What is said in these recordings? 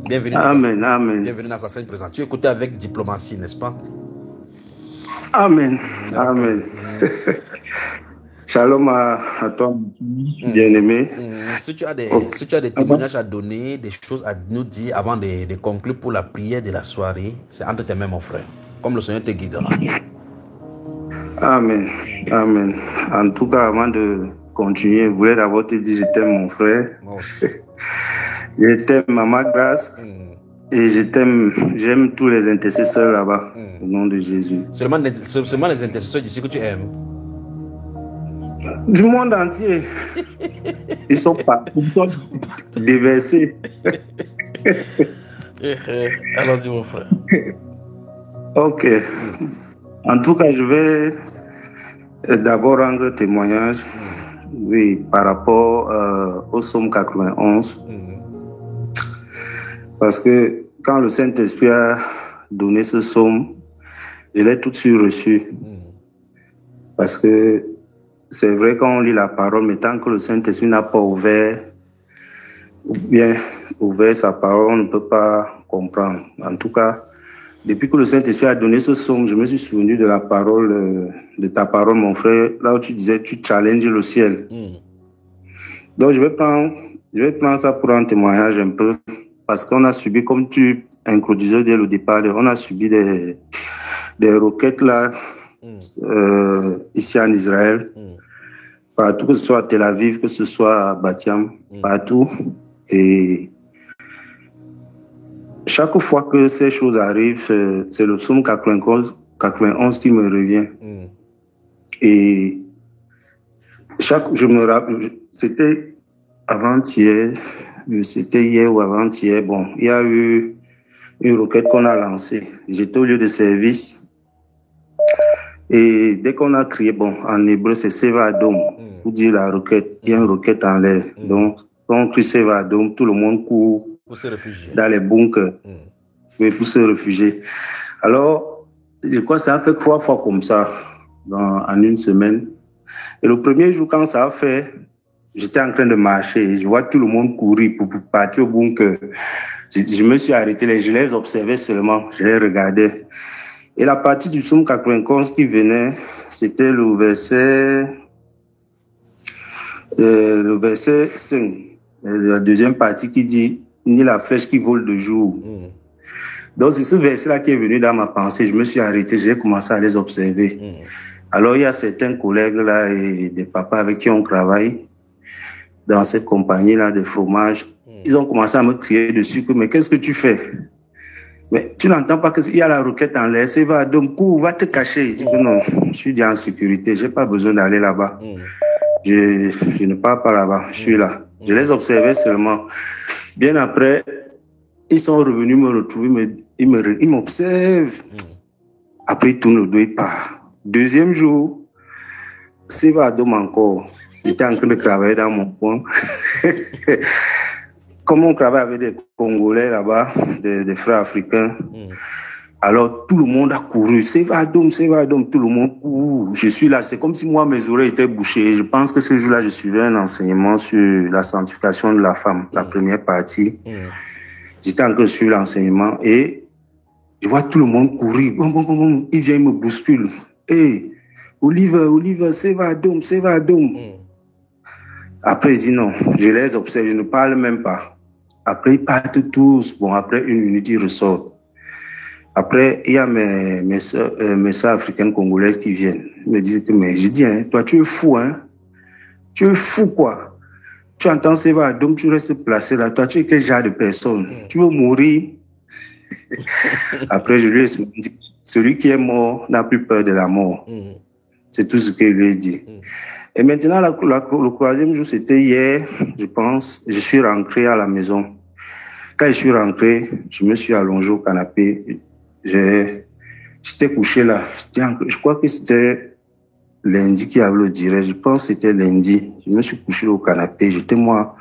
Bienvenue Amen, amen. Bienvenue dans sa scène présente. Tu écoutais avec diplomatie, n'est-ce pas? Amen, amen. Shalom à toi, bien-aimé. Si tu as des témoignages à donner, des choses à nous dire avant de conclure pour la prière de la soirée, c'est entre tes mains, mon frère. Comme le Seigneur te guidera. Amen, amen. En tout cas, avant de continuer, je voulais d'abord te dire je t'aime, mon frère. Moi aussi. Je t'aime, Maman Grâce. Et j'aime tous les intercesseurs là-bas, au nom de Jésus. Seulement les intercesseurs d'ici que tu aimes. Du monde entier. Ils sont partout, déversés. Allons-y, mon frère. Ok. En tout cas, je vais d'abord rendre témoignage par rapport au psaume 91. Parce que quand le Saint-Esprit a donné ce psaume, je l'ai tout de suite reçu. Parce que c'est vrai quand on lit la parole, mais tant que le Saint-Esprit n'a pas ouvert sa parole, on ne peut pas comprendre. En tout cas, depuis que le Saint-Esprit a donné ce psaume, je me suis souvenu de la parole, de ta parole, mon frère, là où tu disais, tu challenges le ciel. Donc, je vais prendre ça pour un témoignage un peu, parce qu'on a subi, comme tu introduisais dès le départ, on a subi des roquettes là, ici en Israël, partout, que ce soit à Tel Aviv, que ce soit à Batiam, partout. Et chaque fois que ces choses arrivent, c'est le psaume 91 qui me revient. Et je me rappelle, c'était avant-hier, c'était hier ou avant-hier, bon, il y a eu une roquette qu'on a lancée. J'étais au lieu de service. Et dès qu'on a crié, bon, en hébreu, c'est Seva Adom, pour dire la roquette, il y a une roquette en l'air. Donc, quand on crie Seva Adom, tout le monde court dans les bunkers pour se réfugier. Alors, je crois que ça a fait 3 fois comme ça en une semaine. Et le premier jour, quand ça a fait, j'étais en train de marcher. Je vois tout le monde courir pour partir au bunker. Je me suis arrêté, je les observais seulement, je les regardais. Et la partie du psaume 91 qui venait, c'était le verset 5, la deuxième partie qui dit « Ni la flèche qui vole de jour ». Donc c'est ce verset-là qui est venu dans ma pensée. Je me suis arrêté, j'ai commencé à les observer. Alors il y a certains collègues là et des papas avec qui on travaille dans cette compagnie-là de fromage. Ils ont commencé à me crier dessus que « Mais qu'est-ce que tu fais ?» Mais tu n'entends pas qu'il y a la roquette en l'air, c'est va, donc cours, va te cacher. Je dis que non, je suis déjà en sécurité, je n'ai pas besoin d'aller là-bas. Je ne pars pas là-bas, je suis là. Je les observais seulement. Bien après, ils sont revenus me retrouver, ils m'observent. Après, ils tournent le dos, ils partent. Deuxième jour, c'est va Adom encore. J'étais en train de travailler dans mon coin. Comme on travaille avec des Congolais là-bas, des frères africains, alors tout le monde a couru. C'est va Adom, tout le monde court. Je suis là, c'est comme si moi, mes oreilles étaient bouchées. Je pense que ce jour-là, je suivais un enseignement sur la sanctification de la femme, la première partie. J'étais en train de suivre l'enseignement et je vois tout le monde courir. Bon, il vient, il me bouscule. Hey, Oliver, c'est va Adom. Après, il dit non, je les observe, je ne parle même pas. Après, ils partent tous. Bon, après une minute, ils ressortent. Après, il y a mes soeurs africaines congolaises qui viennent. Ils me disent que, mais je dis, hein, toi, tu es fou, hein. Tu es fou, quoi. Tu entends Seva Adom, tu restes placé là. Toi, tu es quel genre de personne? Tu veux mourir? Après, je lui ai dit, celui qui est mort n'a plus peur de la mort. C'est tout ce que je lui ai dit. Et maintenant, le troisième jour, c'était hier, je pense, je suis rentré à la maison. Quand je suis rentré, je me suis allongé au canapé. J'étais couché là. Je crois que c'était lundi qui avait le direct. Je pense que c'était lundi. Je me suis couché au canapé. J'étais en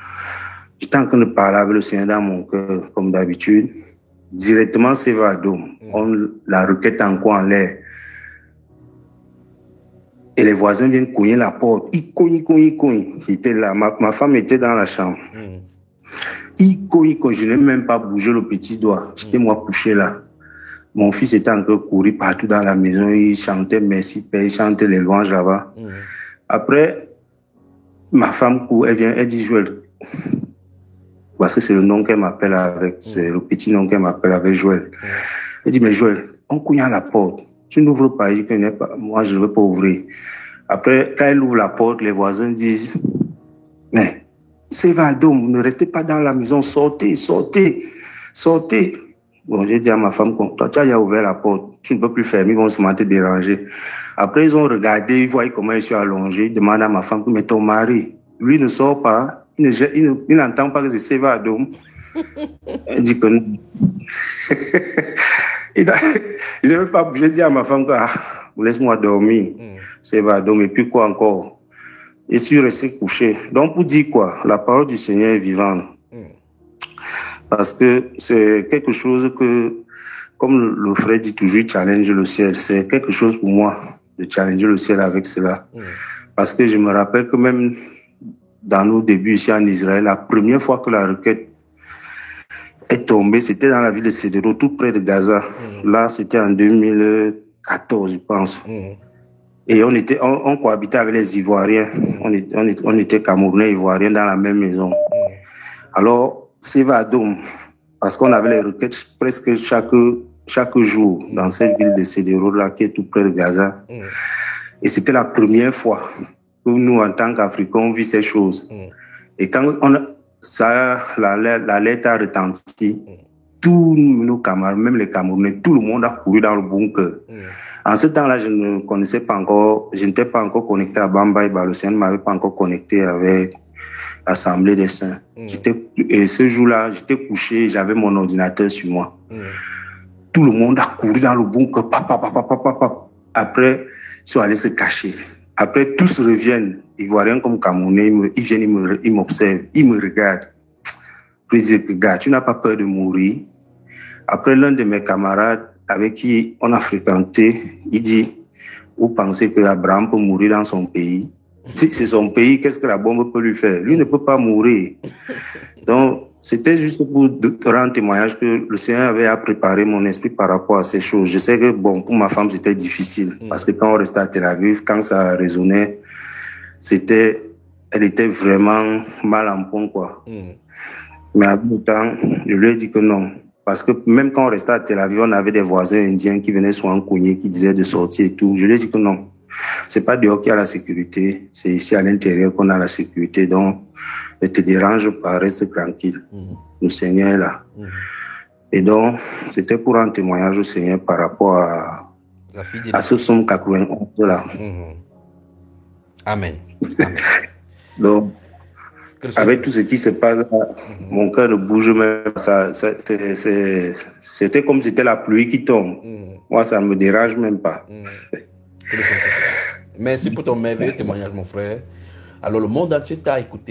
train de parler avec le Seigneur dans mon cœur, comme d'habitude. Directement, c'est Vadom. La roquette encore en l'air. Et les voisins viennent cogner la porte. Ils cognent. J'étais là. Ma femme était dans la chambre. Ico, je n'ai même pas bougé le petit doigt. J'étais moi couché là. Mon fils était encore couru partout dans la maison. Il chantait Merci Père, il chantait les louanges là-bas. Après, ma femme court, elle vient, elle dit Joël. Parce que c'est le nom qu'elle m'appelle avec, c'est le petit nom qu'elle m'appelle avec Joël. Elle dit, mais Joël, on cogne à la porte. Tu n'ouvres pas, je connais pas. Moi, je ne veux pas ouvrir. Après, quand elle ouvre la porte, les voisins disent, mais c'est Valdôme, ne restez pas dans la maison, sortez. Bon, j'ai dit à ma femme, toi, tu as ouvert la porte, tu ne peux plus fermer, ils vont se te déranger. Après, ils ont regardé, ils voient comment je suis allongé, ils demandent à ma femme, mais ton mari, lui ne sort pas, il n'entend pas que c'est Valdôme. Elle dit que non. Il ne veut pas, j'ai dit à ma femme, laisse-moi dormir, c'est Valdôme, et puis quoi encore? Et je suis resté couché. Donc, pour dire quoi? La parole du Seigneur est vivante. Parce que c'est quelque chose que, comme le frère dit toujours, challenge le ciel. C'est quelque chose pour moi de challenger le ciel avec cela. Parce que je me rappelle que même dans nos débuts ici en Israël, la première fois que la requête est tombée, c'était dans la ville de Cédéro, tout près de Gaza. Là, c'était en 2014, je pense. Et on cohabitait avec les Ivoiriens. On était Camerounais, Ivoiriens dans la même maison. Alors, c'est Valdôme, parce qu'on avait les requêtes presque chaque jour dans cette ville de Cédéro-là qui est tout près de Gaza. Et c'était la première fois que nous, en tant qu'Africains, on vit ces choses. Et quand la lettre a retenti, tous nos camarades, même les Camerounais, tout le monde a couru dans le bunker. En ce temps-là, je ne connaissais pas encore, je n'étais pas encore connecté à Bamba le Seigneur ne m'avait pas encore connecté avec l'Assemblée des Saints. Et ce jour-là, j'étais couché, j'avais mon ordinateur sur moi. Tout le monde a couru dans le bunker. Après, ils sont allés se cacher. Après, tous reviennent, Ivoiriens comme Camerounais, ils viennent, ils m'observent, ils me regardent. Puis ils disent, gars, tu n'as pas peur de mourir. Après, l'un de mes camarades avec qui on a fréquenté, il dit, vous pensez que Abraham peut mourir dans son pays? Si c'est son pays, qu'est-ce que la bombe peut lui faire? Lui ne peut pas mourir. Donc, c'était juste pour rendre témoignage que le Seigneur avait à préparer mon esprit par rapport à ces choses. Je sais que, bon, pour ma femme, c'était difficile. Parce que quand on restait à Tel Aviv, quand ça résonnait, elle était vraiment mal en point, quoi. Mais en même temps, je lui ai dit que non. Parce que même quand on restait à Tel Aviv, on avait des voisins indiens qui venaient souvent cogner, qui disaient de sortir et tout. Je lui ai dit que non. C'est pas dehors qu'il y a la sécurité, c'est ici à l'intérieur qu'on a la sécurité. Donc, ne te dérange pas, reste tranquille. Le Seigneur est là. Et donc, c'était pour un témoignage au Seigneur par rapport à ce Somme 91 là. Amen. Donc, avec tout ce qui se passe là, mon cœur ne bouge même pas. C'était comme si c'était la pluie qui tombe. Moi, ça ne me dérange même pas. Merci pour ton merveilleux témoignage, mon frère. Alors, le monde entier t'a écouté.